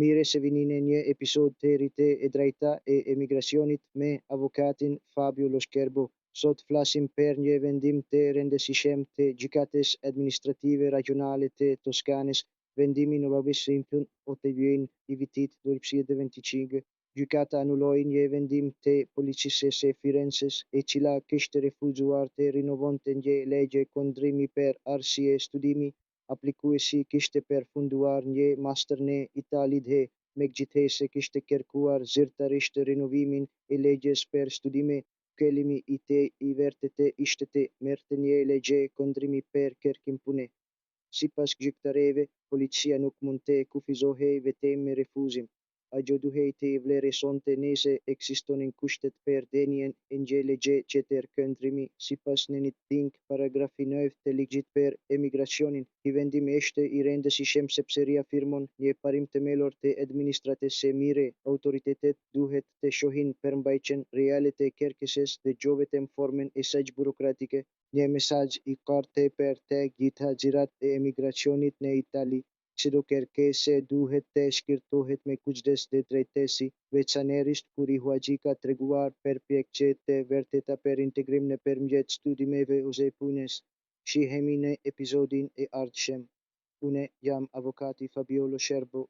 Mire se vini në një episod të rite e drejta e emigracionit me avokatin Fabio Lo Scherbo. Sot flasim për një vendim të rëndësishëm të Gjykatës Administrative Rajonale të Toskanes, vendimin 9 o të vjen i vitit 2025. Gjykata anulloi një vendim të policisë së Firenzes, e cila kishte refuzuar të rinovonte një legje kundrimi për arsye studimi. Aplikuesi kishte përfunduar një master në Itali dhe megjithëse kishte kërkuar zyrtarisht rinovimin e legjes për studime, qëllimi i tij i vërtetë ishte të merrte një legje kundrimi për kërkim-pune. Sipas gjyktarëve, policia nuk mund të kufizohej vetëm me refuzim. Ajo duhej të vlerësonte nëse ekzistonin kushtet për dhënien e një legje tjetër kundrimi. Sipas në një ting paragrafi 9 të ligjit për emigracionin, i vendimi është i rëndësishëm sepse riafirmon një parim themelor të administratës së mire. Autoritetet duhet të shohin përmbajtjen reale të kërkesës dhe gjovetëm formën e saj burokratike. Një mesazh i qartë për të gjitha xhirat e emigracionit në Itali. Çdo kërkesë duhet të shkirtohet me kujdes dhe drejtësi, veçanërisht kur i huaxhi ka treguar përpjekje të vërteta për integrim nëpërmjet studimeve ose punës. Shihemi në episodin e ardhshëm. Unë jam avokati Fabio Lo Scherbo